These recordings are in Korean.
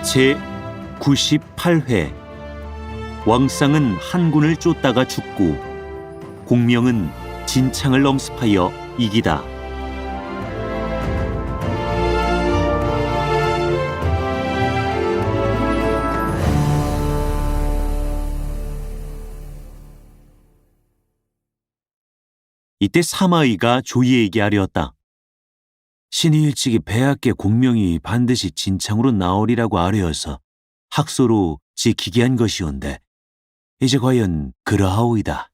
제98회 왕상은 한군을 쫓다가 죽고 공명은 진창을 엄습하여 이기다. 이때 사마의가 조이에게 아뢰었다. 신이 일찍이 폐하께 공명이 반드시 진창으로 나오리라고 아뢰어서 학소로 지키게 한 것이온데 이제 과연 그러하오이다.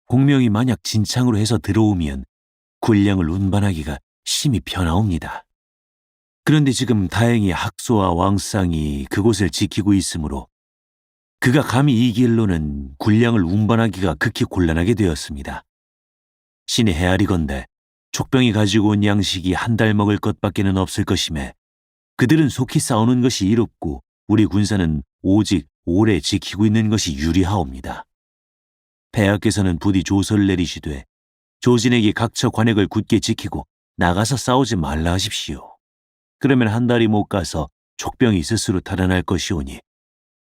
공명이 만약 진창으로 해서 들어오면 군량을 운반하기가 심히 편하옵니다. 그런데 지금 다행히 학소와 왕상이 그곳을 지키고 있으므로 그가 감히 이 길로는 군량을 운반하기가 극히 곤란하게 되었습니다. 신이 헤아리건대 족병이 가지고 온 양식이 한 달 먹을 것밖에는 없을 것임에 그들은 속히 싸우는 것이 이롭고 우리 군사는 오직 오래 지키고 있는 것이 유리하옵니다. 폐하께서는 부디 조서를 내리시되 조진에게 각처 관역을 굳게 지키고 나가서 싸우지 말라 하십시오. 그러면 한 달이 못 가서 족병이 스스로 달아날 것이오니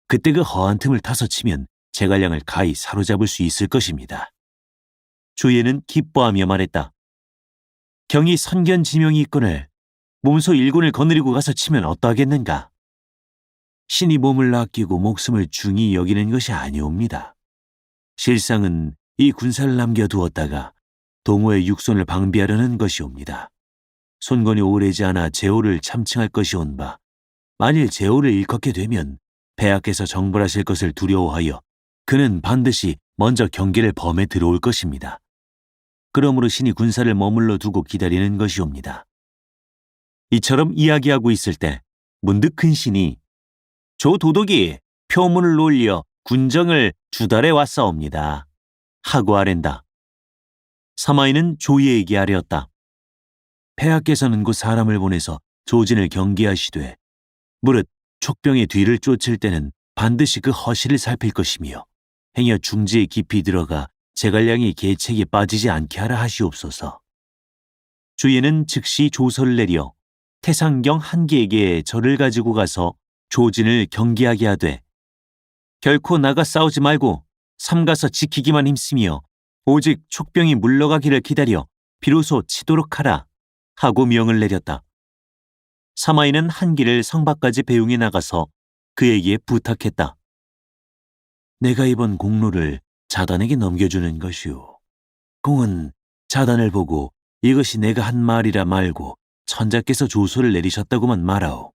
그때 그 허한 틈을 타서 치면 제갈량을 가히 사로잡을 수 있을 것입니다. 조예는 기뻐하며 말했다. 경이 선견지명이 있거늘 몸소 일군을 거느리고 가서 치면 어떠하겠는가? 신이 몸을 아끼고 목숨을 중히 여기는 것이 아니옵니다. 실상은 이 군사를 남겨두었다가 동호의 육손을 방비하려는 것이옵니다. 손건이 오래지 않아 제호를 참칭할 것이온바 만일 제호를 일컫게 되면 폐하께서 정벌하실 것을 두려워하여 그는 반드시 먼저 경계를 범해 들어올 것입니다. 그러므로 신이 군사를 머물러 두고 기다리는 것이옵니다. 이처럼 이야기하고 있을 때 문득 큰 신이 조 도독이 표문을 올려 군정을 주달해 왔사옵니다 하고 아랜다. 사마이는 조이에게 아뢰었다. 폐하께서는 곧 사람을 보내서 조진을 경계하시되 무릇 촉병의 뒤를 쫓을 때는 반드시 그 허실을 살필 것이며 행여 중지에 깊이 들어가 제갈량이 계책에 빠지지 않게 하라 하시옵소서. 주예는 즉시 조서를 내려 태상경 한계에게 절을 가지고 가서 조진을 경계하게 하되 결코 나가 싸우지 말고 삼가서 지키기만 힘쓰며 오직 촉병이 물러가기를 기다려 비로소 치도록 하라 하고 명을 내렸다. 사마이는 한기를 성 밖까지 배웅해 나가서 그에게 부탁했다. 내가 이번 공로를 자단에게 넘겨주는 것이오. 공은 자단을 보고 이것이 내가 한 말이라 말고 천자께서 조소를 내리셨다고만 말하오.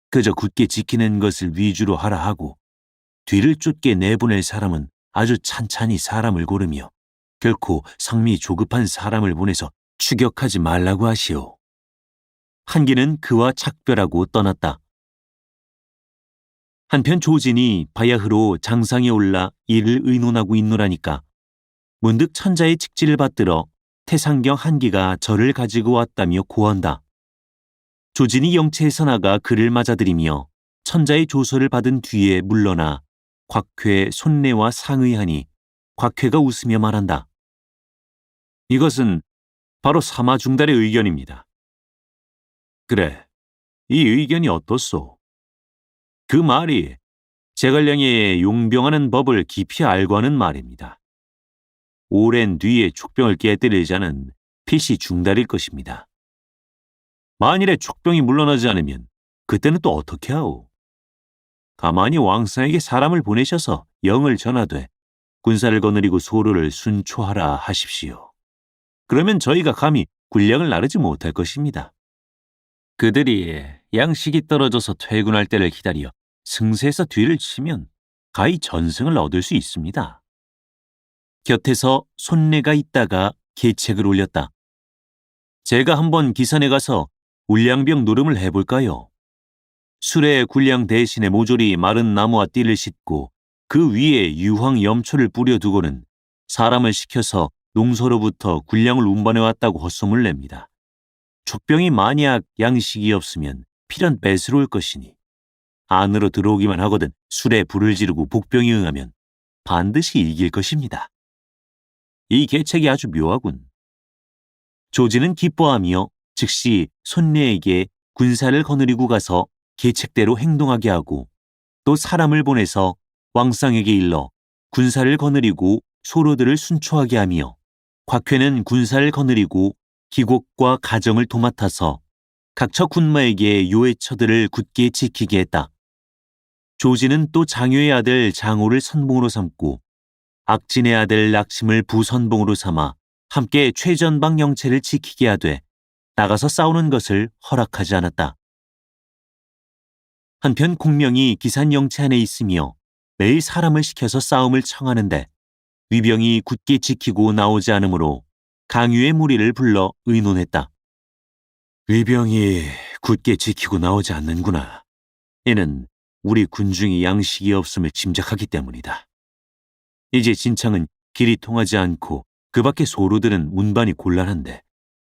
그저 굳게 지키는 것을 위주로 하라 하고 뒤를 쫓게 내보낼 사람은 아주 찬찬히 사람을 고르며 결코 성미 조급한 사람을 보내서 추격하지 말라고 하시오. 한기는 그와 작별하고 떠났다. 한편 조진이 바야흐로 장상에 올라 이를 의논하고 있노라니까 문득 천자의 직지를 받들어 태상경 한기가 절을 가지고 왔다며 고한다. 조진이 영체에서 나가 그를 맞아들이며 천자의 조서를 받은 뒤에 물러나 곽회 손내와 상의하니 곽회가 웃으며 말한다. 이것은 바로 사마중달의 의견입니다. 그래, 이 의견이 어떻소? 그 말이 제갈량의 용병하는 법을 깊이 알고 하는 말입니다. 오랜 뒤에 촉병을 깨뜨릴 자는 필시 중달일 것입니다. 만일에 촉병이 물러나지 않으면 그때는 또 어떻게 하오? 가만히 왕상에게 사람을 보내셔서 영을 전하되 군사를 거느리고 소로를 순초하라 하십시오. 그러면 저희가 감히 군량을 나르지 못할 것입니다. 그들이 양식이 떨어져서 퇴군할 때를 기다려 승세에서 뒤를 치면 가히 전승을 얻을 수 있습니다. 곁에서 손내가 있다가 계책을 올렸다. 제가 한번 기산에 가서 울량병 노름을 해볼까요? 수레 군량 대신에 모조리 마른 나무와 띠를 싣고 그 위에 유황 염초를 뿌려두고는 사람을 시켜서 농서로부터 군량을 운반해왔다고 헛소문을 냅니다. 촉병이 만약 양식이 없으면 필연 뺏으러 올 것이니 안으로 들어오기만 하거든 술에 불을 지르고 복병이 응하면 반드시 이길 것입니다. 이 계책이 아주 묘하군. 조진은 기뻐하며 즉시 손내에게 군사를 거느리고 가서 계책대로 행동하게 하고 또 사람을 보내서 왕상에게 일러 군사를 거느리고 소로들을 순초하게 하며 곽회는 군사를 거느리고 기곡과 가정을 도맡아서 각처 군마에게 요해처들을 굳게 지키게 했다. 조지는 또 장효의 아들 장호를 선봉으로 삼고 악진의 아들 낙심을 부선봉으로 삼아 함께 최전방 영체를 지키게 하되 나가서 싸우는 것을 허락하지 않았다. 한편 공명이 기산 영체 안에 있으며 매일 사람을 시켜서 싸움을 청하는데 위병이 굳게 지키고 나오지 않으므로 강유의 무리를 불러 의논했다. 위병이 굳게 지키고 나오지 않는구나. 이는 우리 군중이 양식이 없음을 짐작하기 때문이다. 이제 진창은 길이 통하지 않고 그 밖의 소로들은 운반이 곤란한데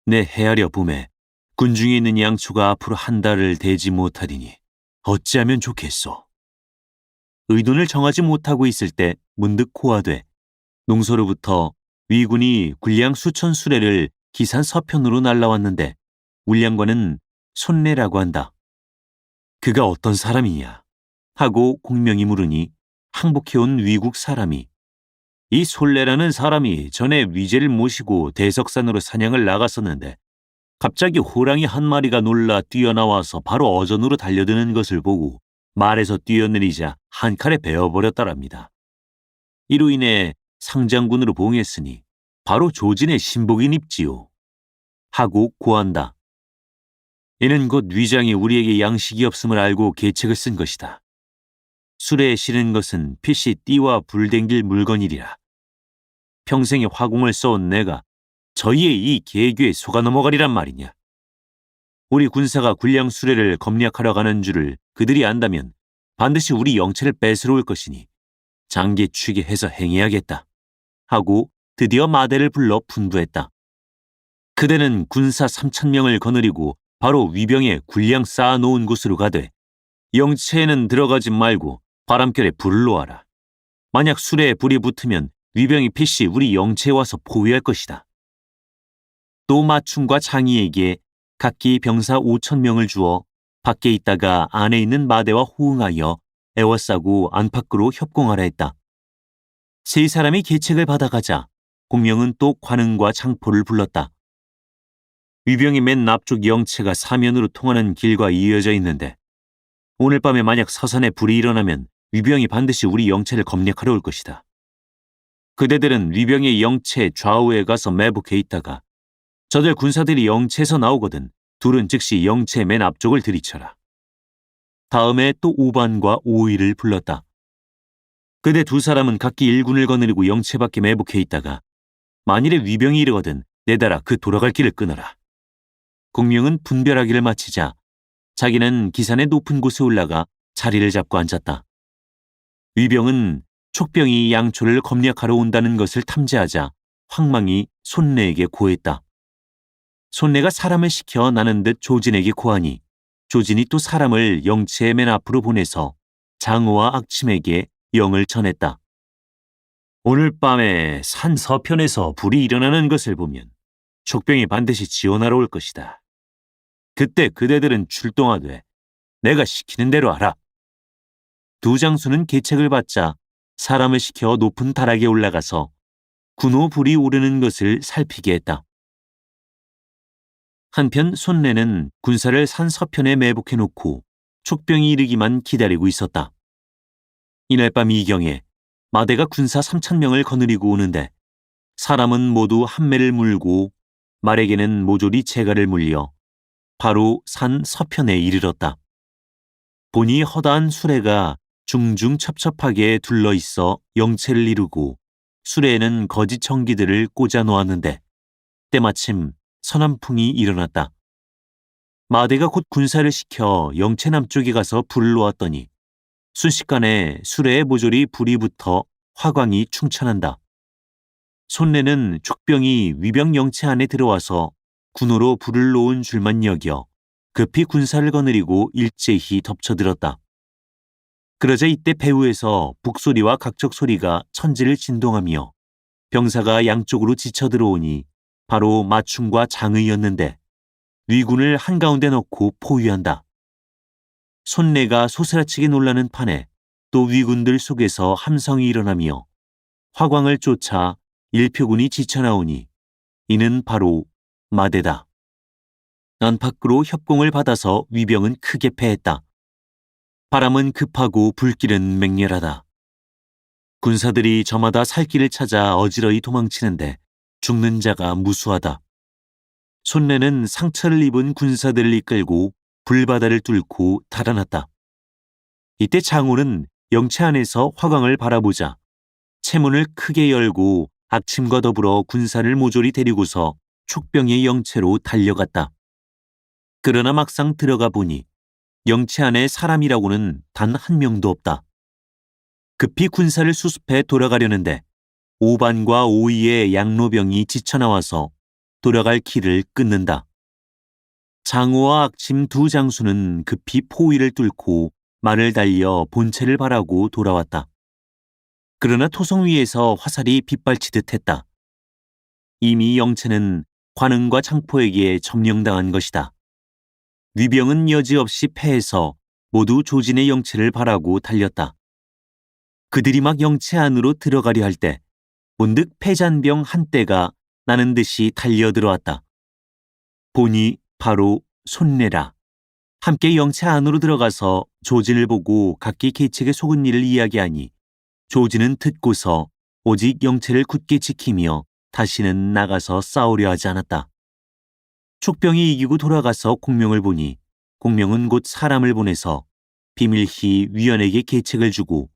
내 헤아려 봄에 군중에 있는 양초가 앞으로 한 달을 대지 못하리니 어찌하면 좋겠소. 의논을 정하지 못하고 있을 때 문득 고하되 농소로부터 위군이 군량 수천 수레를 기산 서편으로 날라왔는데 울량관은 손내라고 한다. 그가 어떤 사람이냐 하고 공명이 물으니 항복해온 위국 사람이 이 솔레라는 사람이 전에 위제를 모시고 대석산으로 사냥을 나갔었는데 갑자기 호랑이 한 마리가 놀라 뛰어나와서 바로 어전으로 달려드는 것을 보고 말에서 뛰어내리자 한 칼에 베어버렸다랍니다. 이로 인해 상장군으로 봉했으니 바로 조진의 신복인 입지요. 하고 고한다. 이는 곧 위장이 우리에게 양식이 없음을 알고 계책을 쓴 것이다. 수레에 실은 것은 필시 띠와 불댕길 물건이리라. 평생에 화공을 써온 내가 저희의 이 계교에 속아 넘어가리란 말이냐. 우리 군사가 군량 수레를 검략하러 가는 줄을 그들이 안다면 반드시 우리 영체를 뺏으러 올 것이니 장계취게 해서 행해야겠다. 하고 드디어 마대를 불러 분부했다. 그대는 군사 3,000명을 거느리고 바로 위병에 군량 쌓아놓은 곳으로 가되 영체에는 들어가지 말고 바람결에 불을 놓아라. 만약 수레에 불이 붙으면 위병이 필시 우리 영체에 와서 포위할 것이다. 또 마충과 장이에게 각기 병사 5,000명을 주어 밖에 있다가 안에 있는 마대와 호응하여 애워싸고 안팎으로 협공하라 했다. 세 사람이 계책을 받아가자 공명은 또 관응과 장포를 불렀다. 위병이 맨 앞쪽 영체가 사면으로 통하는 길과 이어져 있는데 오늘 밤에 만약 서산에 불이 일어나면 위병이 반드시 우리 영체를 검략하러 올 것이다. 그대들은 위병의 영체 좌우에 가서 매복해 있다가 저들 군사들이 영체에서 나오거든 둘은 즉시 영체 맨 앞쪽을 들이쳐라. 다음에 또 오반과 오이를 불렀다. 그대 두 사람은 각기 일군을 거느리고 영체 밖에 매복해 있다가 만일에 위병이 이르거든 내달아 그 돌아갈 길을 끊어라. 공명은 분별하기를 마치자 자기는 기산의 높은 곳에 올라가 자리를 잡고 앉았다. 위병은 촉병이 양초를 검략하러 온다는 것을 탐지하자 황망이 손내에게 고했다. 손내가 사람을 시켜 나는 듯 조진에게 고하니 조진이 또 사람을 영체의 맨 앞으로 보내서 장호와 악침에게 영을 전했다. 오늘 밤에 산 서편에서 불이 일어나는 것을 보면 촉병이 반드시 지원하러 올 것이다. 그때 그대들은 출동하되 내가 시키는 대로 하라. 두 장수는 계책을 받자 사람을 시켜 높은 다락에 올라가서 군호 불이 오르는 것을 살피게 했다. 한편 손내는 군사를 산 서편에 매복해놓고 촉병이 이르기만 기다리고 있었다. 이날 밤 이경에 마대가 군사 3,000명을 거느리고 오는데 사람은 모두 한매를 물고 말에게는 모조리 재갈을 물려 바로 산 서편에 이르렀다. 보니 허다한 수레가 중중 첩첩하게 둘러있어 영체를 이루고 수레에는 거짓 청기들을 꽂아 놓았는데 때마침 서남풍이 일어났다. 마대가 곧 군사를 시켜 영체 남쪽에 가서 불을 놓았더니 순식간에 수레에 모조리 불이 붙어 화광이 충천한다. 손내는 촉병이 위병 영체 안에 들어와서 군호로 불을 놓은 줄만 여겨 급히 군사를 거느리고 일제히 덮쳐들었다. 그러자 이때 배후에서 북소리와 각적 소리가 천지를 진동하며 병사가 양쪽으로 지쳐 들어오니 바로 마충과 장의였는데 위군을 한가운데 넣고 포위한다. 손내가 소스라치게 놀라는 판에 또 위군들 속에서 함성이 일어나며 화광을 쫓아 일표군이 지쳐나오니 이는 바로 마대다. 안팎으로 협공을 받아서 위병은 크게 패했다. 바람은 급하고 불길은 맹렬하다. 군사들이 저마다 살 길을 찾아 어지러이 도망치는데 죽는 자가 무수하다. 손내는 상처를 입은 군사들을 이끌고 불바다를 뚫고 달아났다. 이때 장호는 영체 안에서 화광을 바라보자 채문을 크게 열고 악침과 더불어 군사를 모조리 데리고서 촉병의 영체로 달려갔다. 그러나 막상 들어가 보니 영체 안에 사람이라고는 단 한 명도 없다. 급히 군사를 수습해 돌아가려는데 오반과 오이의 양로병이 지쳐나와서 돌아갈 길을 끊는다. 장호와 악침 두 장수는 급히 포위를 뚫고 말을 달려 본체를 바라고 돌아왔다. 그러나 토성 위에서 화살이 빗발치듯 했다. 이미 영체는 관흥과 창포에게 점령당한 것이다. 위병은 여지없이 패해서 모두 조진의 영체를 바라고 달렸다. 그들이 막 영체 안으로 들어가려 할 때 문득 패잔병 한 떼가 나는 듯이 달려들어왔다. 보니 바로 손내라. 함께 영체 안으로 들어가서 조진을 보고 각기 계책에 속은 일을 이야기하니 조진은 듣고서 오직 영체를 굳게 지키며 다시는 나가서 싸우려 하지 않았다. 촉병이 이기고 돌아가서 공명을 보니 공명은 곧 사람을 보내서 비밀히 위원에게 계책을 주고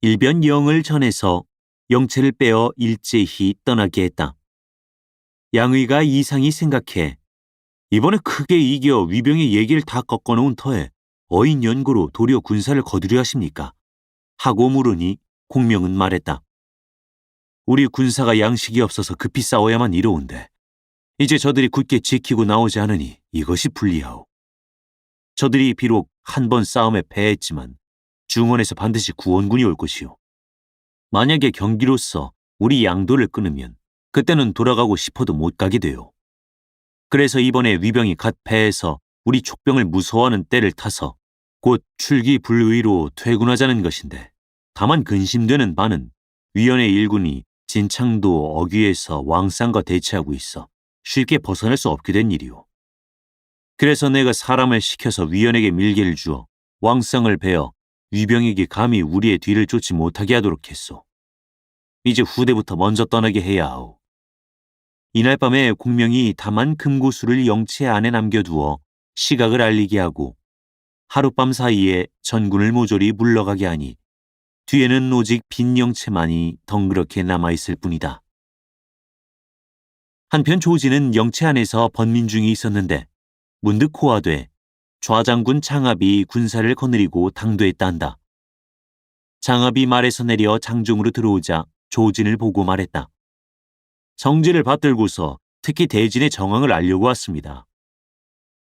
일변 영을 전해서 영체를 빼어 일제히 떠나게 했다. 양의가 이상히 생각해 이번에 크게 이겨 위병의 얘기를 다 꺾어놓은 터에 어인 연고로 도리어 군사를 거두려 하십니까? 하고 물으니 공명은 말했다. 우리 군사가 양식이 없어서 급히 싸워야만 이로운데 이제 저들이 굳게 지키고 나오지 않으니 이것이 불리하오. 저들이 비록 한 번 싸움에 패했지만 중원에서 반드시 구원군이 올 것이오. 만약에 경기로서 우리 양도를 끊으면 그때는 돌아가고 싶어도 못 가게 돼요. 그래서 이번에 위병이 갓 패해서 우리 촉병을 무서워하는 때를 타서 곧 출기불의로 퇴군하자는 것인데 다만 근심되는 바는 위원의 일군이 진창도 어귀에서 왕상과 대치하고 있어 쉽게 벗어날 수 없게 된 일이오. 그래서 내가 사람을 시켜서 위원에게 밀개를 주어 왕상을 베어 위병에게 감히 우리의 뒤를 쫓지 못하게 하도록 했소. 이제 후대부터 먼저 떠나게 해야 하오. 이날 밤에 공명이 다만 금고수를 영체 안에 남겨두어 시각을 알리게 하고 하룻밤 사이에 전군을 모조리 물러가게 하니 뒤에는 오직 빈 영체만이 덩그렇게 남아있을 뿐이다. 한편 조지는 영체 안에서 번민 중이 있었는데 문득 호화돼 좌장군 장압이 군사를 거느리고 당도했다 한다. 장압이 말에서 내려 장중으로 들어오자 조진을 보고 말했다. 성질을 받들고서 특히 대진의 정황을 알려고 왔습니다.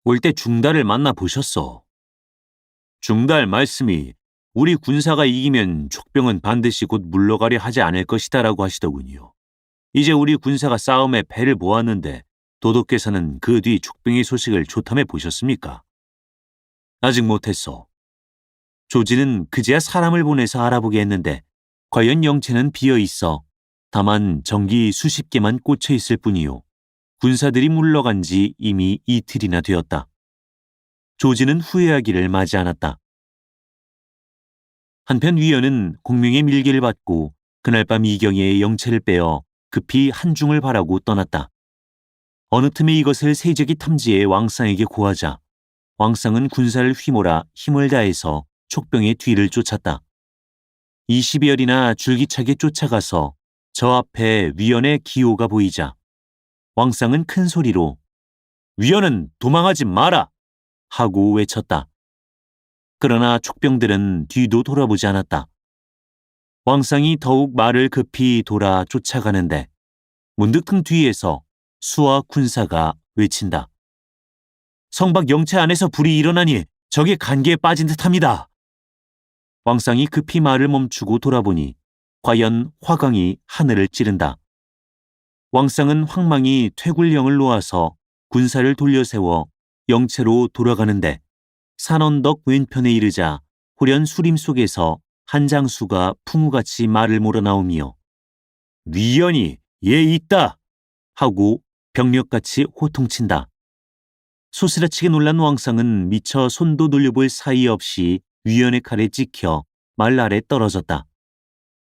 올 때 중달을 만나 보셨소. 중달 말씀이 우리 군사가 이기면 촉병은 반드시 곧 물러가려 하지 않을 것이다라고 하시더군요. 이제 우리 군사가 싸움에 패를 보았는데 도독께서는 그 뒤 촉병의 소식을 조탐해 보셨습니까? 아직 못했소. 조지는 그제야 사람을 보내서 알아보게 했는데 과연 영체는 비어있어 다만 전기 수십 개만 꽂혀 있을 뿐이요. 군사들이 물러간 지 이미 이틀이나 되었다. 조지는 후회하기를 마지 않았다. 한편 위원은 공명의 밀개를 받고 그날 밤 이경의 영체를 빼어 급히 한중을 바라고 떠났다. 어느 틈에 이것을 세적이 탐지해 왕상에게 고하자 왕상은 군사를 휘몰아 힘을 다해서 촉병의 뒤를 쫓았다. 20여리나 줄기차게 쫓아가서 저 앞에 위원의 기호가 보이자 왕상은 큰 소리로 위원은 도망하지 마라! 하고 외쳤다. 그러나 촉병들은 뒤도 돌아보지 않았다. 왕상이 더욱 말을 급히 돌아 쫓아가는데 문득 등 뒤에서 수와 군사가 외친다. 성박 영체 안에서 불이 일어나니 적의 간계에 빠진 듯합니다. 왕상이 급히 말을 멈추고 돌아보니 과연 화광이 하늘을 찌른다. 왕상은 황망이 퇴굴령을 놓아서 군사를 돌려세워 영체로 돌아가는데 산언덕 왼편에 이르자 후련 수림 속에서 한 장수가 풍우같이 말을 몰아나오며 위연이 얘 있다 하고 병력같이 호통친다. 소스라치게 놀란 왕상은 미처 손도 돌려볼 사이 없이 위연의 칼에 찍혀 말 아래 떨어졌다.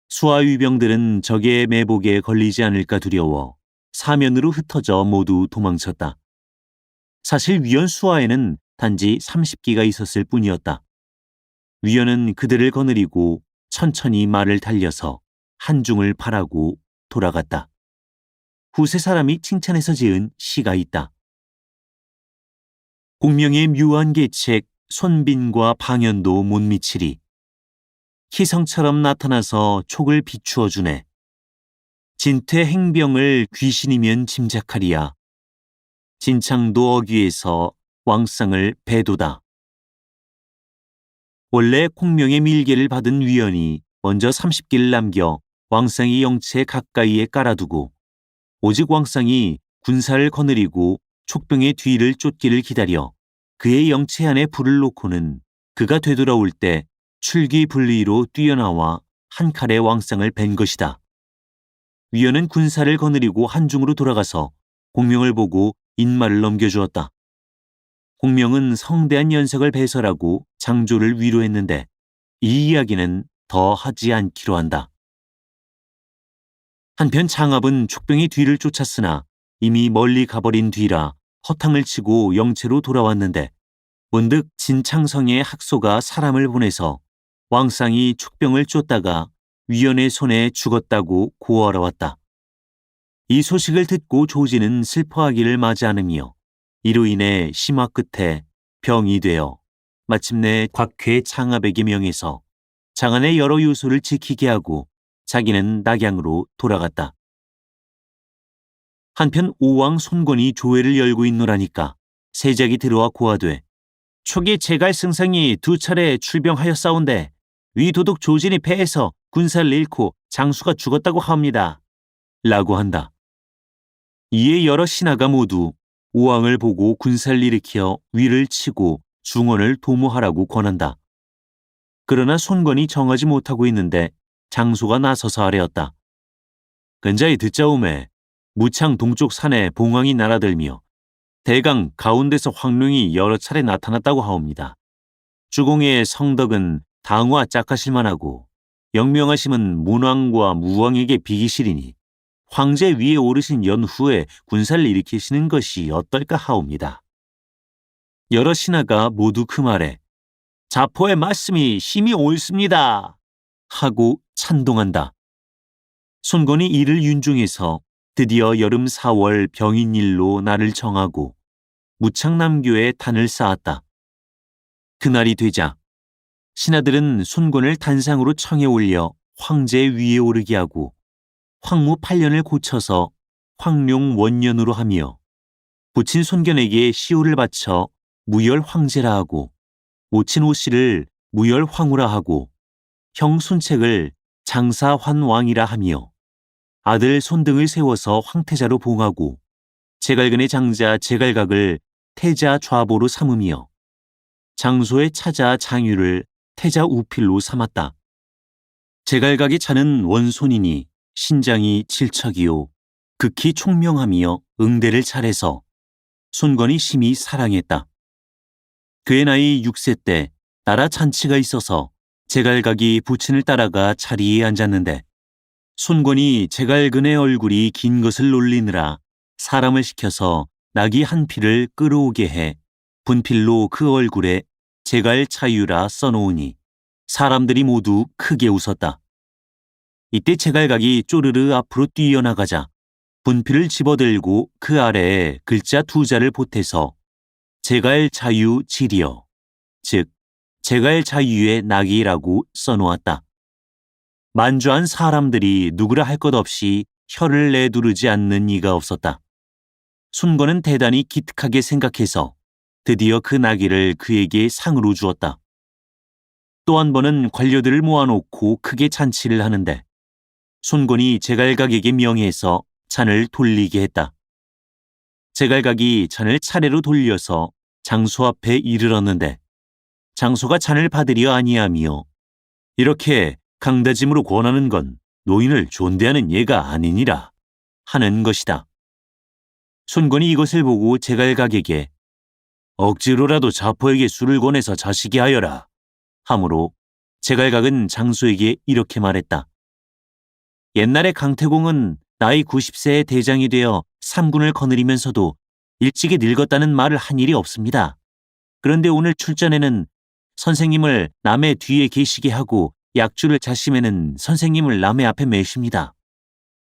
수하위병들은 적의 매복에 걸리지 않을까 두려워 사면으로 흩어져 모두 도망쳤다. 사실 위연 수하에는 단지 30기가 있었을 뿐이었다. 위연은 그들을 거느리고 천천히 말을 달려서 한중을 바라고 돌아갔다. 후세 사람이 칭찬해서 지은 시가 있다. 공명의 묘한 계책 손빈과 방연도 못 미치리. 희성처럼 나타나서 촉을 비추어 주네. 진퇴 행병을 귀신이면 짐작하리야. 진창도 어귀에서 왕상을 배도다. 원래 공명의 밀계를 받은 위원이 먼저 30기를 남겨 왕상이 영체 가까이에 깔아두고 오직 왕상이 군사를 거느리고 촉병의 뒤를 쫓기를 기다려 그의 영체 안에 불을 놓고는 그가 되돌아올 때 출기불리로 뛰어나와 한 칼에 왕상을 벤 것이다. 위원은 군사를 거느리고 한중으로 돌아가서 공명을 보고 인마를 넘겨주었다. 공명은 성대한 연석을 배설하고 장조를 위로했는데 이 이야기는 더 하지 않기로 한다. 한편 장압은 촉병의 뒤를 쫓았으나 이미 멀리 가버린 뒤라 허탕을 치고 영체로 돌아왔는데 문득 진창성의 학소가 사람을 보내서 왕상이 촉병을 쫓다가 위원의 손에 죽었다고 고하러 왔다. 이 소식을 듣고 조지는 슬퍼하기를 마지 않으며 이로 인해 심화 끝에 병이 되어 마침내 곽회 장압에게 명해서 장안의 여러 요소를 지키게 하고 자기는 낙양으로 돌아갔다. 한편 오왕 손권이 조회를 열고 있노라니까 세작이 들어와 고하되 초기 제갈 승상이 2차례 출병하였사온데 위도독 조진이 패해서 군사를 잃고 장수가 죽었다고 하옵니다. 라고 한다. 이에 여러 신하가 모두 오왕을 보고 군사를 일으켜 위를 치고 중원을 도모하라고 권한다. 그러나 손권이 정하지 못하고 있는데 장소가 나서서 아뢰었다. 근자이 듣자오매 무창 동쪽 산에 봉황이 날아들며 대강 가운데서 황룡이 여러 차례 나타났다고 하옵니다. 주공의 성덕은 당화 짝하실만하고 영명하심은 문왕과 무왕에게 비기시리니 황제 위에 오르신 연후에 군사를 일으키시는 것이 어떨까 하옵니다. 여러 신하가 모두 그 말에 자포의 말씀이 심히 옳습니다 하고 찬동한다. 손권이 이를 윤중해서 드디어 여름 4월 병인일로 날을 정하고 무창남교에 단을 쌓았다. 그날이 되자 신하들은 손권을 단상으로 청에 올려 황제 위에 오르게 하고 황무 8년을 고쳐서 황룡 원년으로 하며 부친 손견에게 시호를 바쳐 무열 황제라 하고 모친 오씨를 무열 황후라 하고 형 손책을 장사환왕이라 하며 아들 손등을 세워서 황태자로 봉하고 제갈근의 장자 제갈각을 태자 좌보로 삼으며 장소의 차자 장유를 태자 우필로 삼았다. 제갈각의 차는 원손이니 신장이 칠척이요 극히 총명하며 응대를 잘해서 손권이 심히 사랑했다. 그의 나이 6세 때 나라 잔치가 있어서 제갈각이 부친을 따라가 자리에 앉았는데 손권이 제갈근의 얼굴이 긴 것을 놀리느라 사람을 시켜서 나귀 한 피를 끌어오게 해 분필로 그 얼굴에 제갈 차유라 써놓으니 사람들이 모두 크게 웃었다. 이때 제갈각이 쪼르르 앞으로 뛰어나가자 분필을 집어들고 그 아래에 글자 2자를 보태서 제갈 자유 지리여, 즉 제갈 자유의 낙이라고 써놓았다. 만주한 사람들이 누구라 할 것 없이 혀를 내두르지 않는 이가 없었다. 손권은 대단히 기특하게 생각해서 드디어 그 나귀를 그에게 상으로 주었다. 또 한 번은 관료들을 모아놓고 크게 잔치를 하는데 손권이 제갈각에게 명해서 잔을 돌리게 했다. 제갈각이 잔을 차례로 돌려서 장소 앞에 이르렀는데 장소가 잔을 받으려 아니하며 이렇게 강다짐으로 권하는 건 노인을 존대하는 예가 아니니라 하는 것이다. 손권이 이것을 보고 제갈각에게 억지로라도 자포에게 술을 권해서 자시게 하여라 하므로 제갈각은 장소에게 이렇게 말했다. 옛날에 강태공은 나이 90세의 대장이 되어 삼군을 거느리면서도 일찍이 늙었다는 말을 한 일이 없습니다. 그런데 오늘 출전에는 선생님을 남의 뒤에 계시게 하고 약주를 자심에는 선생님을 남의 앞에 매십니다.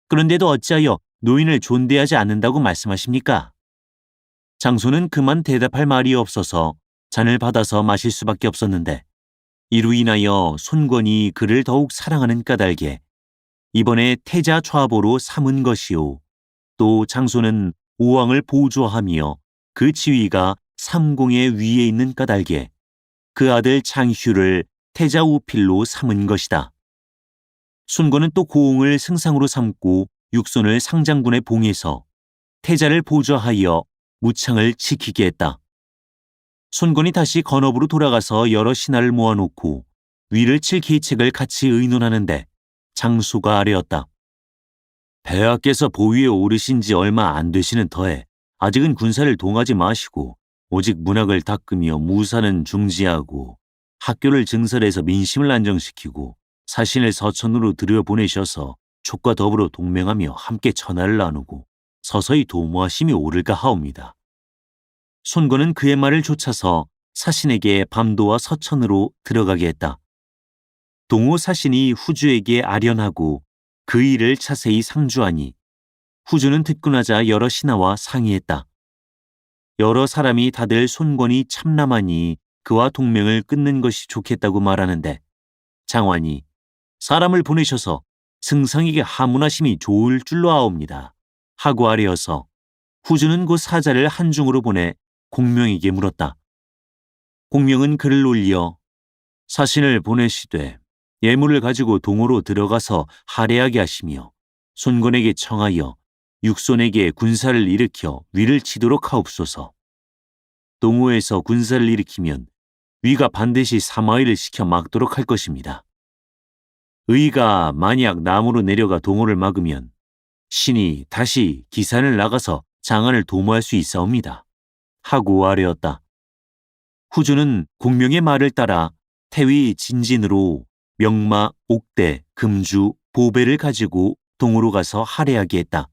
그런데도 어찌하여 노인을 존대하지 않는다고 말씀하십니까? 장소는 그만 대답할 말이 없어서 잔을 받아서 마실 수밖에 없었는데 이로 인하여 손권이 그를 더욱 사랑하는 까닭에 이번에 태자 좌보로 삼은 것이요. 또 장소는 오왕을 보조하며 그 지위가 삼공의 위에 있는 까닭에 그 아들 장휴를 태자 우필로 삼은 것이다. 손권은 또 고흥을 승상으로 삼고 육손을 상장군에 봉해서 태자를 보조하여 무창을 지키게 했다. 손권이 다시 건업으로 돌아가서 여러 신하를 모아놓고 위를 칠 계책을 같이 의논하는데 장소가 아뢰었다. 폐하께서 보위에 오르신 지 얼마 안 되시는 터에 아직은 군사를 동하지 마시고 오직 문학을 닦으며 무사는 중지하고 학교를 증설해서 민심을 안정시키고 사신을 서천으로 들여보내셔서 촉과 더불어 동맹하며 함께 천하를 나누고 서서히 도모하심이 옳을까 하옵니다. 손권은 그의 말을 좇아서 사신에게 밤도와 서천으로 들어가게 했다. 동호 사신이 후주에게 아련하고 그 일을 자세히 상주하니 후주는 듣고 나자 여러 신하와 상의했다. 여러 사람이 다들 손권이 참남하니 그와 동맹을 끊는 것이 좋겠다고 말하는데 장환이 사람을 보내셔서 승상에게 하문하심이 좋을 줄로 아옵니다 하고 아뢰어서 후주는 그 사자를 한중으로 보내 공명에게 물었다. 공명은 그를 올려 사신을 보내시되 예물을 가지고 동호로 들어가서 할애하게 하시며 손권에게 청하여 육손에게 군사를 일으켜 위를 치도록 하옵소서. 동호에서 군사를 일으키면 위가 반드시 사마의를 시켜 막도록 할 것입니다. 의가 만약 남으로 내려가 동호를 막으면 신이 다시 기산을 나가서 장안을 도모할 수 있사옵니다 하고 아뢰었다. 후주는 공명의 말을 따라 태위 진진으로 명마, 옥대, 금주, 보배를 가지고 동호로 가서 할애하게 했다.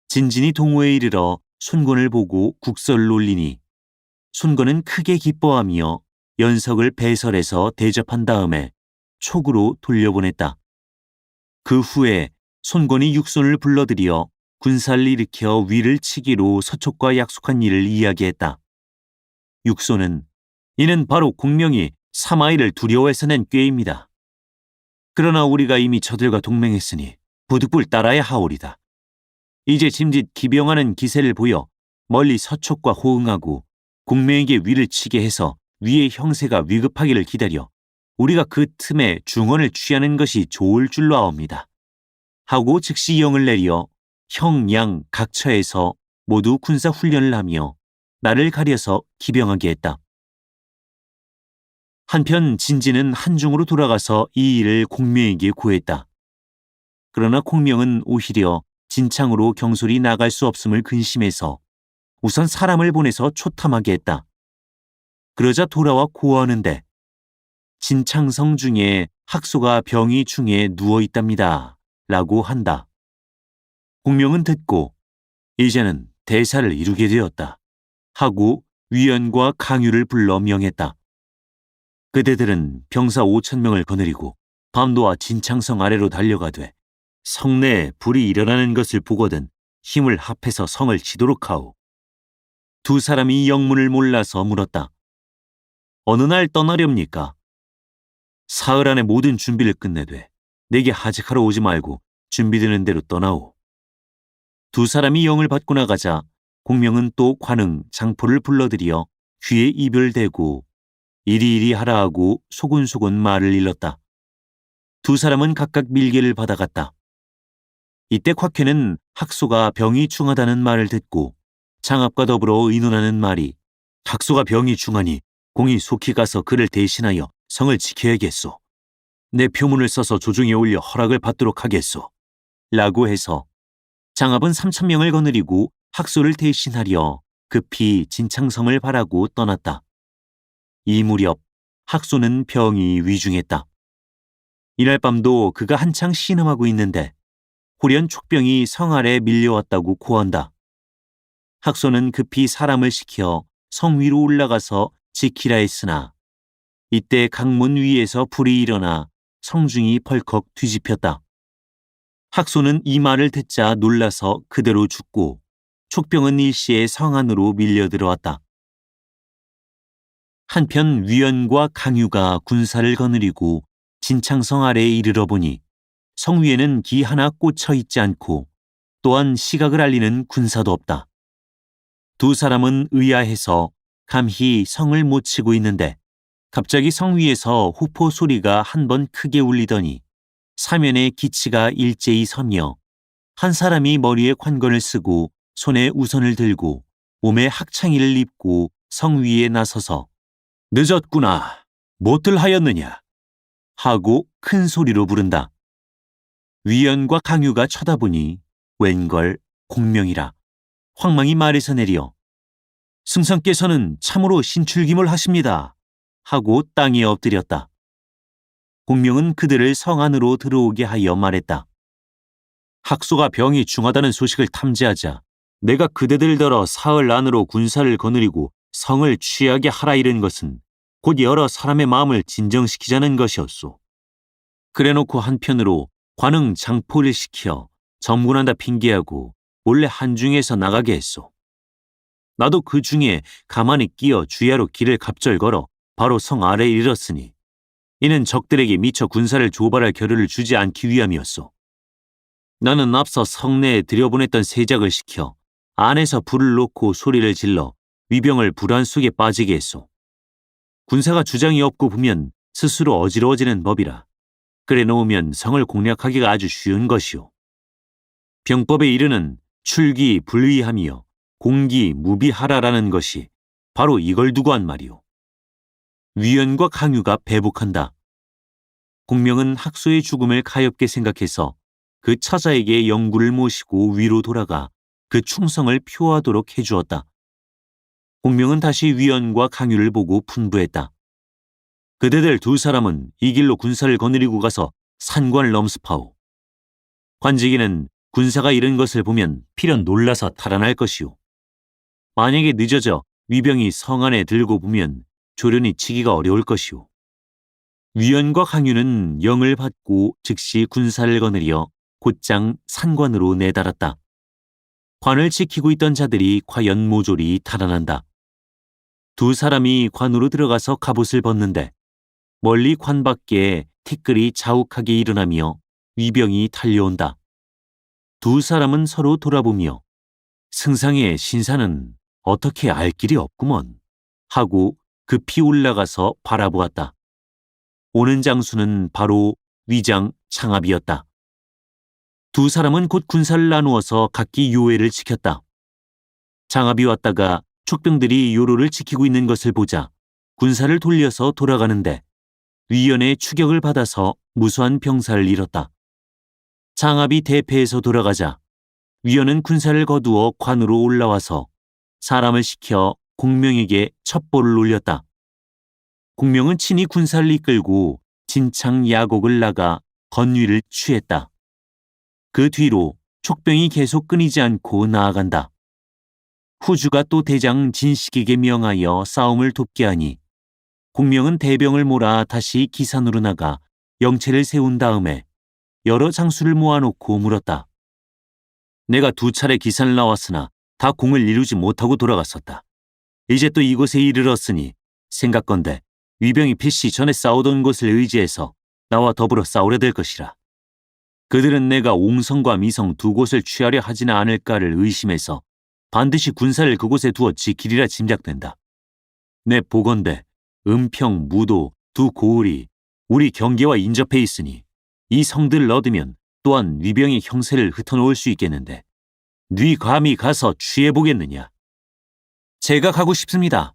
진진이 동호에 이르러 손권을 보고 국서를 올리니 손권은 크게 기뻐하며 연석을 배설해서 대접한 다음에 촉으로 돌려보냈다. 그 후에 손권이 육손을 불러들여 군사를 일으켜 위를 치기로 서촉과 약속한 일을 이야기했다. 육손은 이는 바로 공명이 사마이를 두려워해서 낸 꾀입니다. 그러나 우리가 이미 저들과 동맹했으니 부득불 따라야 하오리다. 이제 짐짓 기병하는 기세를 보여 멀리 서촉과 호응하고 공명에게 위를 치게 해서 위의 형세가 위급하기를 기다려 우리가 그 틈에 중언을 취하는 것이 좋을 줄로 아옵니다. 하고 즉시 영을 내려 형, 양, 각 처에서 모두 군사 훈련을 하며 나를 가려서 기병하게 했다. 한편 진진은 한중으로 돌아가서 이 일을 공명에게 고했다. 그러나 공명은 오히려 진창으로 경솔이 나갈 수 없음을 근심해서 우선 사람을 보내서 초탐하게 했다. 그러자 돌아와 고하는데 진창성 중에 학소가 병이 중에 누워있답니다 라고 한다. 공명은 듣고 이제는 대사를 이루게 되었다 하고 위원과 강유를 불러 명했다. 그대들은 병사 5,000명을 거느리고 밤도와 진창성 아래로 달려가되 성내에 불이 일어나는 것을 보거든 힘을 합해서 성을 치도록 하오. 두 사람이 영문을 몰라서 물었다. 어느 날 떠나렵니까? 사흘 안에 모든 준비를 끝내되 내게 하직하러 오지 말고 준비되는 대로 떠나오. 두 사람이 영을 받고 나가자 공명은 또 관흥, 장포를 불러들여 귀에 입을 대고 이리이리 하라 하고 소곤소곤 말을 일렀다. 두 사람은 각각 밀계를 받아갔다. 이때 곽회는 학소가 병이 중하다는 말을 듣고 장압과 더불어 의논하는 말이 학소가 병이 중하니 공이 속히 가서 그를 대신하여 성을 지켜야겠소. 내 표문을 써서 조정에 올려 허락을 받도록 하겠소. 라고 해서 장압은 3,000명을 거느리고 학소를 대신하려 급히 진창성을 바라고 떠났다. 이 무렵 학소는 병이 위중했다. 이날 밤도 그가 한창 신음하고 있는데 호련 촉병이 성 아래 밀려왔다고 고한다. 학소는 급히 사람을 시켜 성 위로 올라가서 지키라 했으나 이때 강문 위에서 불이 일어나 성중이 벌컥 뒤집혔다. 학소는 이 말을 듣자 놀라서 그대로 죽고 촉병은 일시에 성 안으로 밀려 들어왔다. 한편 위연과 강유가 군사를 거느리고 진창성 아래에 이르러 보니 성 위에는 기 하나 꽂혀 있지 않고 또한 시각을 알리는 군사도 없다. 두 사람은 의아해서 감히 성을 못 치고 있는데 갑자기 성 위에서 후포 소리가 한 번 크게 울리더니 사면에 기치가 일제히 서며 한 사람이 머리에 관건을 쓰고 손에 우선을 들고 몸에 학창의를 입고 성 위에 나서서 늦었구나, 못들 하였느냐 하고 큰 소리로 부른다. 위연과 강유가 쳐다보니 웬걸 공명이라. 황망이 말에서 내려 승상께서는 참으로 신출김을 하십니다 하고 땅에 엎드렸다. 공명은 그들을 성 안으로 들어오게 하여 말했다. 학소가 병이 중하다는 소식을 탐지하자 내가 그대들더러 사흘 안으로 군사를 거느리고 성을 취하게 하라 이른 것은 곧 여러 사람의 마음을 진정시키자는 것이었소. 그래놓고 한편으로 관흥 장포를 시켜 점군한다 핑계하고 몰래 한중에서 나가게 했소. 나도 그 중에 가만히 끼어 주야로 길을 갑절 걸어 바로 성 아래에 이르렀으니 이는 적들에게 미처 군사를 조발할 겨를을 주지 않기 위함이었소. 나는 앞서 성내에 들여보냈던 세작을 시켜 안에서 불을 놓고 소리를 질러 위병을 불안 속에 빠지게 했소. 군사가 주장이 없고 보면 스스로 어지러워지는 법이라. 그래 놓으면 성을 공략하기가 아주 쉬운 것이오. 병법에 이르는 출기 불위함이여 공기 무비하라라는 것이 바로 이걸 두고 한 말이오. 위연과 강유가 배복한다. 공명은 학소의 죽음을 가엾게 생각해서 그 처자에게 영구를 모시고 위로 돌아가 그 충성을 표하도록 해주었다. 공명은 다시 위연과 강유를 보고 분부했다. 그대들 두 사람은 이 길로 군사를 거느리고 가서 산관을 넘습하오. 관직이는 군사가 이른 것을 보면 필연 놀라서 달아날 것이오. 만약에 늦어져 위병이 성 안에 들고 보면 조련이 치기가 어려울 것이오. 위연과 강유는 영을 받고 즉시 군사를 거느려 곧장 산관으로 내달았다. 관을 지키고 있던 자들이 과연 모조리 달아난다. 두 사람이 관으로 들어가서 갑옷을 벗는데 멀리 관 밖에 티끌이 자욱하게 일어나며 위병이 달려온다. 두 사람은 서로 돌아보며 승상의 신사는 어떻게 알 길이 없구먼 하고 급히 올라가서 바라보았다. 오는 장수는 바로 위장 장압이었다. 두 사람은 곧 군사를 나누어서 각기 요회를 지켰다. 장압이 왔다가 촉병들이 요로를 지키고 있는 것을 보자 군사를 돌려서 돌아가는데 위연의 추격을 받아서 무수한 병사를 잃었다. 장압이 대패해서 돌아가자 위연은 군사를 거두어 관으로 올라와서 사람을 시켜 공명에게 첩보를 올렸다. 공명은 친히 군사를 이끌고 진창 야곡을 나가 건위를 취했다. 그 뒤로 촉병이 계속 끊이지 않고 나아간다. 후주가 또 대장 진식에게 명하여 싸움을 돕게 하니 공명은 대병을 몰아 다시 기산으로 나가 영체를 세운 다음에 여러 장수를 모아놓고 물었다. 내가 2차례 기산을 나왔으나 다 공을 이루지 못하고 돌아갔었다. 이제 또 이곳에 이르렀으니 생각건대 위병이 필시 전에 싸우던 곳을 의지해서 나와 더불어 싸우려 될 것이라. 그들은 내가 옹성과 미성 두 곳을 취하려 하지는 않을까를 의심해서 반드시 군사를 그곳에 두어 지키리라 짐작된다. 내 보건대 은평, 무도 두 고을이 우리 경계와 인접해 있으니 이 성들을 얻으면 또한 위병의 형세를 흩어놓을 수 있겠는데 네 감히 가서 취해보겠느냐? 제가 가고 싶습니다.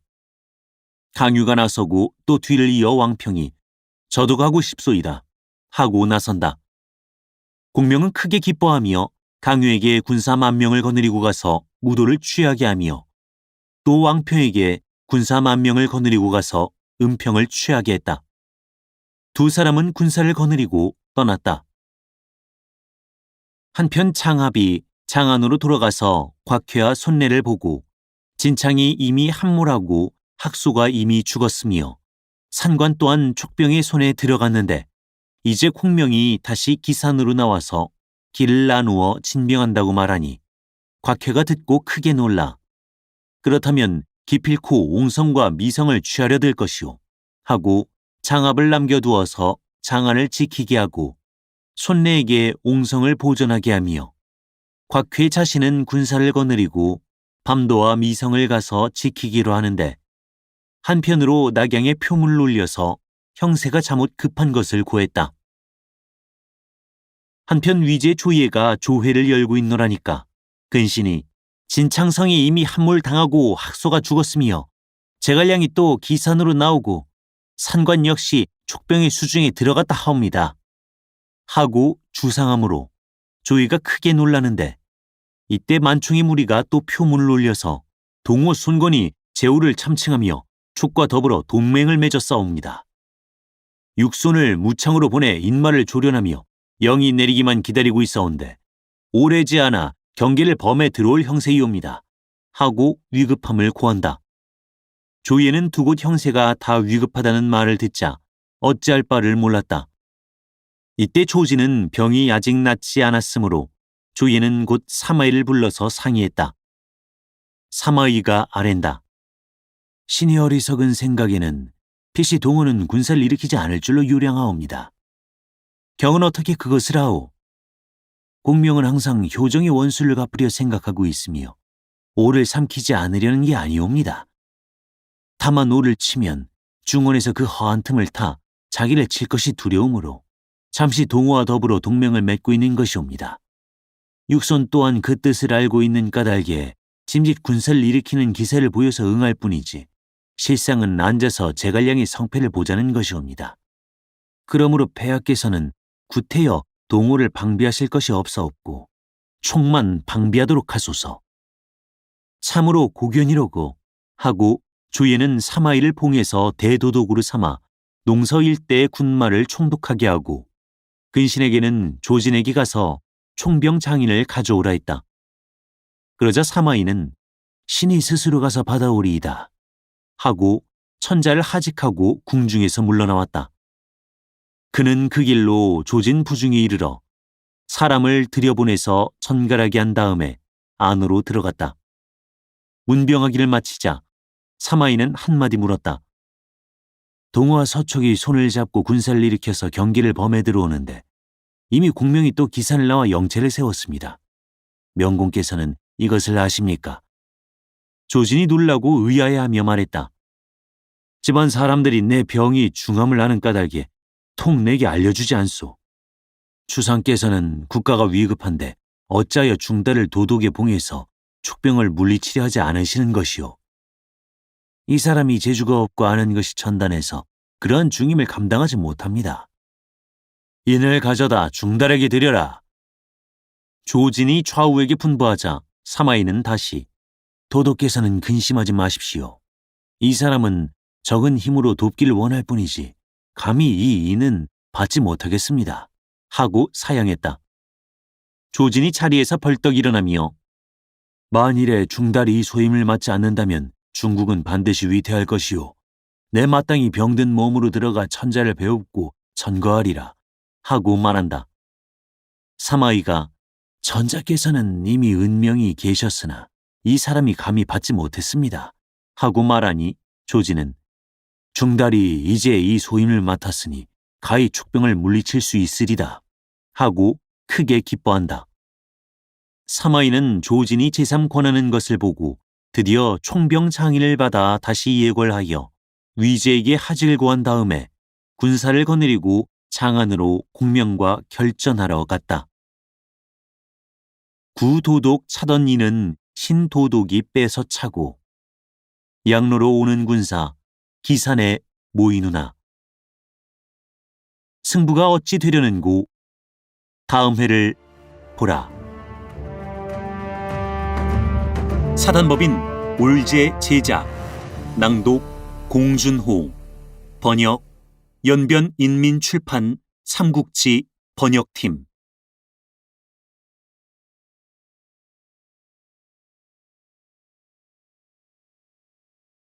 강유가 나서고 또 뒤를 이어 왕평이 저도 가고 싶소이다 하고 나선다. 공명은 크게 기뻐하며 강유에게 군사 10,000명을 거느리고 가서 무도를 취하게 하며 또 왕평에게 군사 10,000명을 거느리고 가서 은평을 취하게 했다. 두 사람은 군사를 거느리고 떠났다. 한편 창합이 장안으로 돌아가서 곽회와 손내를 보고 진창이 이미 함몰하고 학소가 이미 죽었으며 산관 또한 촉병의 손에 들어갔는데 이제 공명이 다시 기산으로 나와서 길을 나누어 진병한다고 말하니 곽회가 듣고 크게 놀라 그렇다면 기필코 옹성과 미성을 취하려 들 것이오 하고 장합을 남겨두어서 장안을 지키게 하고 손내에게 옹성을 보존하게 하며 곽회 자신은 군사를 거느리고 밤도와 미성을 가서 지키기로 하는데 한편으로 낙양에 표문을 올려서 형세가 잘못 급한 것을 고했다. 한편 위제 조예가 조회를 열고 있노라니까 근신이 진창성이 이미 함몰당하고 학소가 죽었으며 제갈량이 또 기산으로 나오고 산관 역시 촉병의 수중에 들어갔다 하옵니다. 하고 주상함으로 조이가 크게 놀라는데 이때 만충의 무리가 또 표문을 올려서 동호 손건이 제후를 참칭하며 촉과 더불어 동맹을 맺어 싸웁니다. 육손을 무창으로 보내 인마를 조련하며 영이 내리기만 기다리고 있어온데 오래지 않아 경계를 범해 들어올 형세이옵니다. 하고 위급함을 고한다. 조예는 두 곳 형세가 다 위급하다는 말을 듣자 어찌할 바를 몰랐다. 이때 조지는 병이 아직 낫지 않았으므로 조예는 곧 사마이를 불러서 상의했다. 사마이가 아랜다. 신이 어리석은 생각에는 필시 동호는 군사를 일으키지 않을 줄로 유량하옵니다. 경은 어떻게 그것을 하오? 공명은 항상 효정의 원수를 갚으려 생각하고 있으며 오를 삼키지 않으려는 게 아니옵니다. 다만 오를 치면 중원에서 그 허한 틈을 타 자기를 칠 것이 두려움으로 잠시 동호와 더불어 동맹을 맺고 있는 것이옵니다. 육손 또한 그 뜻을 알고 있는 까닭에 짐짓 군사를 일으키는 기세를 보여서 응할 뿐이지 실상은 앉아서 제갈량의 성패를 보자는 것이옵니다. 그러므로 폐하께서는 구태여 동호를 방비하실 것이 없사옵고 총만 방비하도록 하소서. 참으로 고견이로고 하고 조예는 사마이를 봉해서 대도독으로 삼아 농서 일대의 군마를 총독하게 하고 근신에게는 조진에게 가서 총병 장인을 가져오라 했다. 그러자 사마이는 신이 스스로 가서 받아오리이다 하고 천자를 하직하고 궁중에서 물러나왔다. 그는 그 길로 조진 부중에 이르러 사람을 들여보내서 전갈하게 한 다음에 안으로 들어갔다. 문병하기를 마치자 사마이는 한마디 물었다. 동호와 서촉이 손을 잡고 군사를 일으켜서 경기를 범해 들어오는데 이미 공명이 또 기산을 나와 영체를 세웠습니다. 명공께서는 이것을 아십니까? 조진이 놀라고 의아해하며 말했다. 집안 사람들이 내 병이 중함을 아는 까닭에 통 내게 알려주지 않소. 추상께서는 국가가 위급한데 어찌하여 중달을 도독에 봉해서 촉병을 물리치려 하지 않으시는 것이오. 이 사람이 재주가 없고 아는 것이 천단해서 그러한 중임을 감당하지 못합니다. 인을 가져다 중달에게 드려라. 조진이 좌우에게 분부하자 사마이는 다시 도독께서는 근심하지 마십시오. 이 사람은 적은 힘으로 돕기를 원할 뿐이지 감히 이 인은 받지 못하겠습니다. 하고 사양했다. 조진이 자리에서 벌떡 일어나며 만일에 중달이 이 소임을 맡지 않는다면 중국은 반드시 위태할 것이오. 내 마땅히 병든 몸으로 들어가 천자를 배웁고 천거하리라. 하고 말한다. 사마이가 전자께서는 이미 은명이 계셨으나 이 사람이 감히 받지 못했습니다. 하고 말하니 조진은 중달이 이제 이 소임을 맡았으니 가히 촉병을 물리칠 수 있으리다. 하고 크게 기뻐한다. 사마이는 조진이 제3 권하는 것을 보고 드디어 총병 장인을 받아 다시 예궐하여 위제에게 하직을 고한 다음에 군사를 거느리고 장안으로 공명과 결전하러 갔다. 구도독 차던 이는 신도독이 빼서 차고 양로로 오는 군사 기산에 모이누나. 승부가 어찌 되려는고 다음 회를 보라. 사단법인 올제 제작, 낭독 공준호, 번역 연변인민출판 삼국지 번역팀.